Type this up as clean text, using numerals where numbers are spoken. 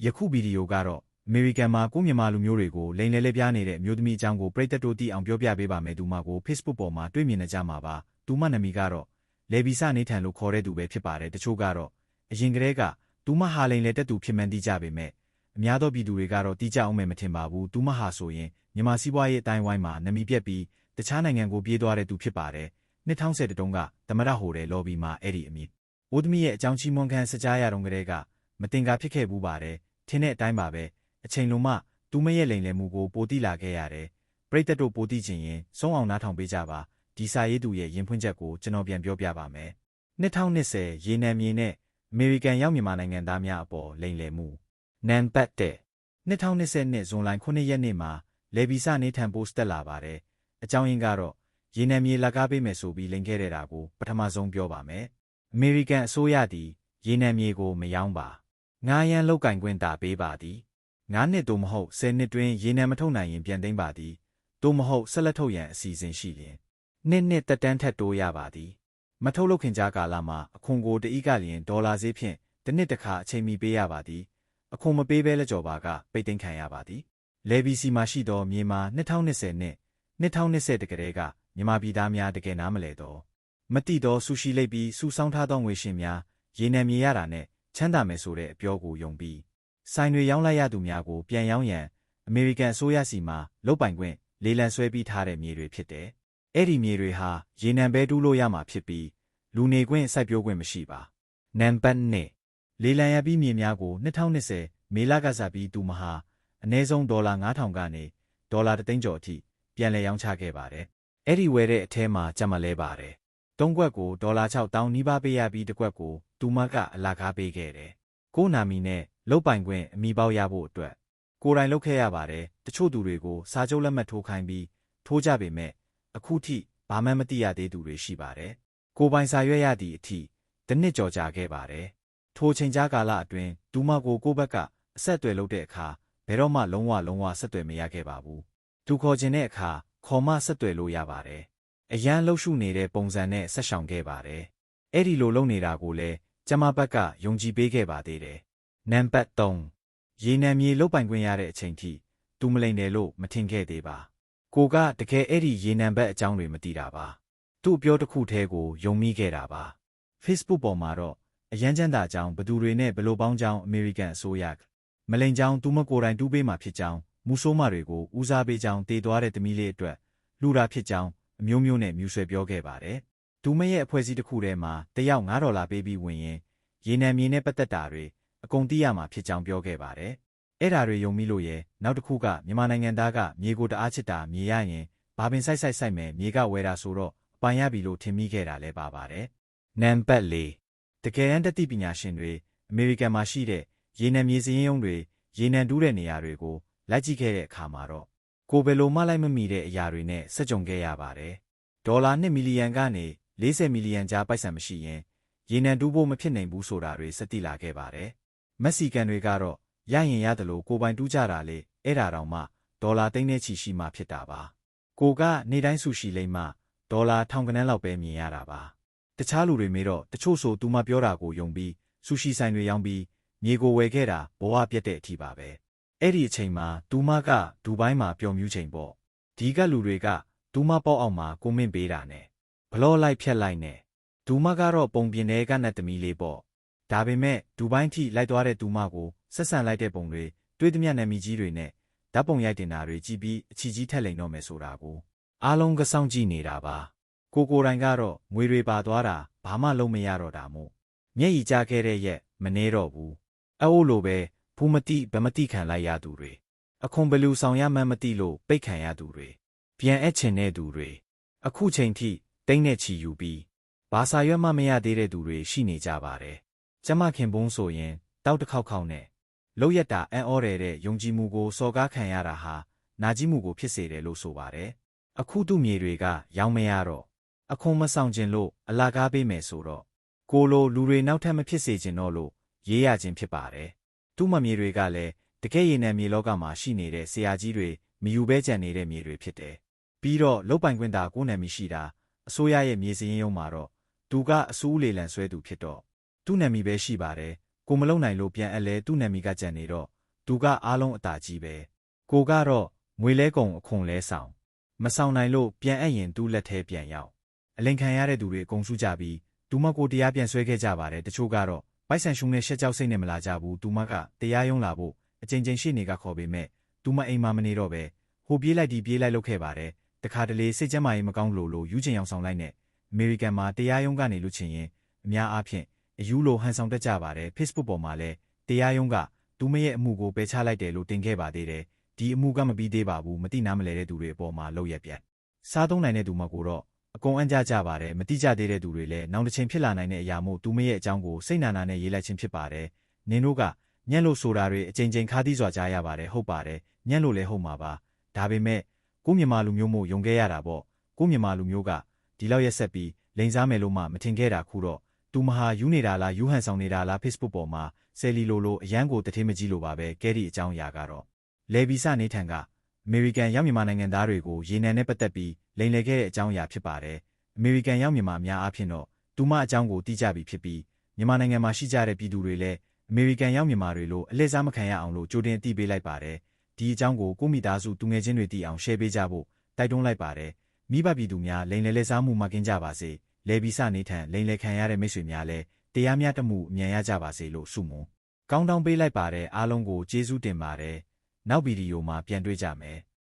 ယခုဗီဒီယိုကတော့အမေရိကန်မှာကိုမြန်မာလူမျိုးတွေကိုလိန်လဲလဲပြားနေတဲ့အမျိုးသမီးအကြောင်းကိုပရိသတ်တို့သိအောင်ပြောပြပေးပါမယ်သူမကို Facebook ပေါ်မှာတွေ့မြင်နေကြမှာပါသူမနာမည်ကတော့လေဗီစနေထန်လို့ခေါ်တဲ့သူပဲဖြစ်ပါတယ်တချို့ကတော့အရင်ကတည်းကသူမဟာလိန်လဲတက်သူဖြစ်မှန်းသိကြပေမဲ့အများသောပြည်သူတွေကတော့သိကြအောင်မထင်ပါဘူးသူမဟာဆိုရင်မြန်မာစီးပွားရေးအတိုင်းဝိုင်းမှာနာမည်ပြက်ပြီးတခြားနိုင်ငံကိုပြေးသွားတဲ့သူဖြစ်ပါတယ်2010တုန်းကသမ္မတဟိုတဲ့လော်ဘီမှာအဲ့ဒီအမည်အိုးသမီးရဲ့အကြောင်းချီးမွမ်းခန်းစကြားရတုန်းကတည်းကမတင်ကာဖြစ်ခဲ့ဘူးပါတယ်ထင်းတဲ့အတိုင်းပါပဲအချိန်လုံးမှသူမရဲ့လိန်လဲမှုကိုပိုတိလာခဲ့ရတယ်ပရိသတ်တို့ပိုတိချင်ရင်စုံအောင်နားထောင်ပေးကြပါဒီစာရေးသူရဲ့ရင်ဖွင့်ချက်ကိုကျွန်တော်ပြန်ပြောပြပါမယ်2020ရေနံမြေနဲ့အမေရိကန်ရောက်မြန်မာနိုင်ငံသားများအပေါ်လိန်လဲမှုနံပါတ်1 2022ဇွန်လ9ရက်နေ့မှာလေဗီစနေထန်ပို့စတက်လာပါတယ်အကြောင်းရင်းကတော့ရေနံမြေလက်ကားပေးမယ်ဆိုပြီးလိန်ခဲ့တဲ့တာကိုပထမဆုံးပြောပါမယ်အမေရိကန်အစိုးရသည်ရေနံမြေကိုမရောင်းပါငါးရန်လောက်ကင်ခွင့်တာပေးပါသည်9နှစ်သို့မဟုတ်10နှစ်တွင်ရေနံမထုတ်နိုင်ရင်ပြန်သိမ်းပါသည်သို့မဟုတ်ဆက်လက်ထုတ်ရန်အစီအစဉ်ရှိလျင်နှစ်တက်တန်းထက်တိုးရပါသည်မထုတ်လုပ်ခင်ကြားကာလမှာအခွန်ကိုတအီးကလျင်ဒေါ်လာဈေးဖြင့်တစ်နှစ်တစ်ခါအချိန်မီပေးရပါသည်အခွန်မပေးဘဲလက်ကြော်ပါကပိတ်သိမ်းခံရပါသည်လေဗီစီမှာရှိသောမြေမှာ2020နဲ့2020တကယ်ကမြန်မာပြည်သားများတကယ်နားမလဲတော့မတိတော့ဆူရှိလိပ်ပြီးစူဆောင်းထားသောငွေရှင်များရေနံမြေရတာနဲ့ချမ်းသာမယ်ဆိုတဲ့အပြောကိုယုံပြီးဆိုင်တွေရောင်းလိုက်ရသူများကိုပြန်ရောင်းရန်အမေရိကန်အစိုးရစီမှာလုတ်ပိုင်ခွင့်လေလံဆွဲပြီးထားတဲ့မြေတွေဖြစ်တယ်။အဲ့ဒီမြေတွေဟာရေနံပဲတူးလို့ရမှာဖြစ်ပြီးလူနေခွင့်စိုက်ပျိုးခွင့်မရှိပါ။နံပါတ်2လေလံရပြီးမြေများကို2020မေလကစပြီးသူမဟာအနည်းဆုံးဒေါ်လာ9000ကနေဒေါ်လာ3သိန်းကျော်အထိပြန်လည်ရောင်းချခဲ့ပါတယ်။အဲ့ဒီဝယ်တဲ့အထဲမှာကြက်မလဲပါတယ်။သုံးကွက်ကိုဒေါ်လာ6000နီးပါးပေးရပြီးတစ်ကွက်ကိုသူမကအလကားပေးခဲ့တယ်။ကိုနာမည်နဲ့လုတ်ပိုင်ခွင့်အမိပေါက်ရဖို့အတွက်ကိုယ်တိုင်လုပ်ခဲ့ရပါတယ်။တချို့သူတွေကိုစာချုပ်လက်မှတ်ထိုးခိုင်းပြီးထိုးကြပေမဲ့အခုထိဘာမှမသိရသေးသူတွေရှိပါတယ်။ကိုပိုင်စာရွက်ရသည့်အထိတစ်နှစ်ကျော်ကြာခဲ့ပါတယ်။ထိုချိန်ကြားကာလအတွင်းသူမကိုကိုဘက်ကအဆက်အသွယ်လုပ်တဲ့အခါဘယ်တော့မှလုံးဝဆက်သွယ်မရခဲ့ပါဘူး။သူခေါ်ခြင်းတဲ့အခါခေါ်မဆက်သွယ်လို့ရပါတယ်။အရန်လှုပ်ရှုနေတဲ့ပုံစံနဲ့ဆက်ဆောင်ခဲ့ပါတယ်။အဲ့ဒီလိုလုပ်နေတာကိုလည်းကျမဘက်ကယုံကြည်ပေးခဲ့ပါသေးတယ်။နံပါတ်3ရေနံမြေလုတ်ပိုင်ခွင့်ရတဲ့အချိန်ထိသူမလိန်တယ်လို့မထင်ခဲ့သေးပါ။ကိုကတကယ်အဲ့ဒီရေနံဘက်အကြောင်းတွေမသိတာပါ။သူ့ပြောတစ်ခုတည်းကိုယုံမိခဲ့တာပါ။ Facebook ပေါ်မှာတော့အရန်ချမ်းသာကြောင်းဘသူတွေနဲ့ဘလို့ပေါင်းကြောင်းအမေရိကန်အစိုးရမလိန်ကြောင်းသူမကိုယ်တိုင်တူးပေးမှာဖြစ်ကြောင်းမူဆိုးမတွေကိုဦးစားပေးကြောင်းတည်သွားတဲ့သမီးလေးအတွက်လူတာဖြစ်ကြောင်းအမျိုးမျိုးနဲ့မြူဆွဲပြောခဲ့ပါတယ်။သူမရဲ့အဖွဲ့အစည်းတစ်ခုထဲမှာတယောက်$9ပေးပြီးဝင်ရင်ရေနံမြေနဲ့ပတ်သက်တာတွေအကုန်သိရမှာဖြစ်ကြောင်းပြောခဲ့ပါတယ်။အဲ့ဒါတွေယုံမိလို့ရဲ့နောက်တစ်ခုကမြန်မာနိုင်ငံသားကမြေကိုတအားချစ်တာမြေရရင်ဘာပင်စိုက်မယ်မြေကဝယ်တာဆိုတော့အပိုင်ရပြီလို့ထင်မိခဲ့တာလည်းပါပါတယ်။နံပါတ်4တကယ်တမ်းတတိပညာရှင်တွေအမေရိကန်မှာရှိတဲ့ရေနံမြေစရင်းရုံးတွေရေနံတူးတဲ့နေရာတွေကိုလိုက်ကြည့်ခဲ့တဲ့အခါမှာတော့ကိုဘယ်လိုမှလိုက်မမီတဲ့အရာတွေနဲ့ဆက်ကြုံခဲ့ရပါတယ်။ဒေါ်လာ2မီလီယံကနေ40မီလီယံကြားပိုက်ဆံမရှိရင်ရေနံတူးဖို့မဖြစ်နိုင်ဘူးဆိုတာတွေစတိလာခဲ့ပါတယ်။မက်ဆီကန်တွေကတော့ရရင်ရတယ်လို့ကိုပိုင်တူးကြတာလေအဲ့ဒါတောင်မှဒေါ်လာသိန်းနဲ့ချီရှိမှဖြစ်တာပါ။ကိုကနေတိုင်းဆူရှိလိမ့်မှဒေါ်လာထောင်ကနန်းလောက်ပဲမြင်ရတာပါ။တခြားလူတွေမေးတော့တချို့ဆိုသူမပြောတာကိုယုံပြီးဆူရှိဆိုင်တွေရောင်းပြီးမြေကိုဝယ်ခဲ့တာဘဝပြတ်တဲ့အထိပါပဲ။အဲ့ဒီအချိန်မှာသူမကဒူဘိုင်းမှာပျော်မြူးချိန်ပေါ့။ဒီကလူတွေကသူမပေါက်အောင်မှာကိုမင့်ပေးတာနဲ့ဘလော့လိုက်ဖြတ်လိုက်နဲ့သူမကတော့ပုံပြင်တဲ့ကနတ်သမီးလေးပေါ့။ဒါပေမဲ့ဒူဘိုင်းထိလိုက်သွားတဲ့သူမကိုဆက်ဆံလိုက်တဲ့ပုံတွေတွေးသမျှနာမည်ကြီးတွေနဲ့ဓာတ်ပုံရိုက်တင်တာတွေကြည့်ပြီးအချီကြီးထက်လိန်တော့မယ်ဆိုတာကိုအားလုံးကစောင့်ကြည့်နေတာပါ။ကိုတိုင်ကတော့ငွေတွေပါသွားတာဘာမှလုံးမရတော့တာမို့မျက်ရည်ကျခဲ့တဲ့ရက်မနှဲတော့ဘူး။အိုးလိုပဲဘူးမတိဗမတိခံလိုက်ရသူတွေအခွန်ဘလူဆောင်ရမှန်းမသိလို့ပိတ်ခံရသူတွေပြန်အပ်ချင်တဲ့သူတွေအခုချိန်ထိတိတ်နဲ့ချီယူပြီးဘာစာရွက်မှမရသေးတဲ့သူတွေရှိနေကြပါတယ်။ကျမခင်ဘုန်းဆိုရင်တောက်တစ်ခေါက်နဲ့လောက်ရတာအံ့ဩတဲ့ယုံကြည်မှုကိုစော်ကားခံရတာဟာနာကျည်းမှုကိုဖြစ်စေတယ်လို့ဆိုပါတယ်။အခုသူ့မြေတွေကရောင်းမရတော့အခွန်မဆောင်ခြင်းလို့အလကားပေးမယ်ဆိုတော့ကိုလိုလူတွေနောက်ထပ်မဖြစ်စေခြင်းတော့လို့ရေးရခြင်းဖြစ်ပါတယ်။သူ့မမြေတွေကလည်းတကယ်ရေနံမြေလောကမှာရှိနေတဲ့ဆရာကြီးတွေမယူဘဲကြံနေတဲ့မြေတွေဖြစ်တယ်။ပြီးတော့လုတ်ပိုင်ခွင့်တာကိုနာမည်ရှိတာအစိုးရရဲ့မြေစရင်းရုံးမှာတော့သူကအစူးလေလံဆွဲသူဖြစ်တော့သူ့နာမည်ပဲရှိပါတယ် ကိုမလုံနိုင်လို့ပြန်အပ်လဲသူ့နာမည်ကကြံနေတော့သူကအားလုံးအသာကြီးပဲကိုကတော့ငွေလဲကုန်အခွန်လဲဆောင်မဆောင်နိုင်လို့ပြန်အပ်ရင်သူ့လက်ထဲပြန်ရောက်အလိန်ခံရတဲ့သူတွေအကုန်စုကြပြီးသူမကိုတရားပြန်ဆွဲခဲ့ကြပါတယ်တချို့ကတော့ပိုက်ဆံရှုံးနဲ့ရှက်ကြောက်စိတ်နဲ့မလာကြဘူးသူမကတရားရုံးလာဖို့အချိန်ချင်းရှိနေကခေါ်ပေမဲ့သူမအိမ်မှာမနေတော့ပဲဟိုပြေးလိုက်ဒီပြေးလိုက်လုပ်ခဲ့ပါတယ်တခါတလေစိတ်ကျမ်းမာရေးမကောင်းလို့ယူချင်အောင်ဆောင်လိုက်နဲ့အမေရိကန်မှာတရားရုံးကနေလူချင်ရင်အများအားဖြင့်အယူလိုဟန်ဆောင်တတ်ကြပါတယ် Facebook ပေါ်မှာလည်းတရားရုံးကသူမရဲ့အမှုကိုပယ်ချလိုက်တယ်လို့တင်ခဲ့ပါသေးတယ်ဒီအမှုကမပြီးသေးပါဘူးမတိနားမလဲတဲ့သူတွေအပေါ်မှာလောက်ရက်ပြတ်စားသုံးနိုင်တဲ့သူမကိုတော့အကုန်အံ့ကြပါတယ်မတိကြသေးတဲ့သူတွေလည်းနောက်တစ်ချိန်ဖြစ်လာနိုင်တဲ့အရာမို့သူမရဲ့အကြောင်းကိုစိတ်နာနာနဲ့ရေးလိုက်ခြင်းဖြစ်ပါတယ်နင်တို့ကညံ့လို့ဆိုတာတွေအချိန်ချင်းခါးသီးစွာကြားရပါတယ်ဟုတ်ပါတယ်ညံ့လို့လည်းဟုတ်မှာပါဒါပေမဲ့ကိုမြန်မာလူမျိုးမို့ယုံခဲ့ရတာပေါ့ကိုမြန်မာလူမျိုးကဒီလောက်ရက်ဆက်ပြီးလိန်စားမယ်လို့မှမထင်ခဲ့တာခုတော့သူမဟာယူနေတာလားယူဟန်ဆောင်နေတာလား Facebook ပေါ်မှာဆယ်လီလိုအရန်ကိုတထေးမကြီးလိုပါပဲကဲဒီအကြောင်းအရာကတော့လေဗီစနေထံကအမေရိကန်ရောက်မြန်မာနိုင်ငံသားတွေကိုရေနံနဲ့ပတ်သက်ပြီးလိန်လည်ခဲ့တဲ့အကြောင်းအရာဖြစ်ပါတယ်အမေရိကန်ရောက်မြန်မာအများအားဖြင့်တော့သူမအကြောင်းကိုသိကြပြီဖြစ်ပြီးမြန်မာနိုင်ငံမှာရှိကြတဲ့ပြည်သူတွေလည်းအမေရိကန်ရောက်မြန်မာတွေလိုအလှည့်စားမခံရအောင်လို့ကြိုတင်အသိပေးလိုက်ပါတယ်ဒီအကြောင်းကိုကိုမိသားစုသူငယ်ချင်းတွေသိအောင် share ပေးကြဖို့တိုက်တွန်းလိုက်ပါတယ်မိဘပြည်သူများလိန်လဲစားမှုမှာကင်းကြပါစေလေဗီစနေထံလိန်လဲခံရတဲ့မိတ်ဆွေများလည်းတရားမျှတမှုအမြန်ရကြပါစေလို့ဆုမွန်ကောင်းတောင်းပေးလိုက်ပါတယ်အားလုံးကိုကျေးဇူးတင်ပါတယ်နောက်ဗီဒီယိုမှာပြန်တွေ့ကြမယ်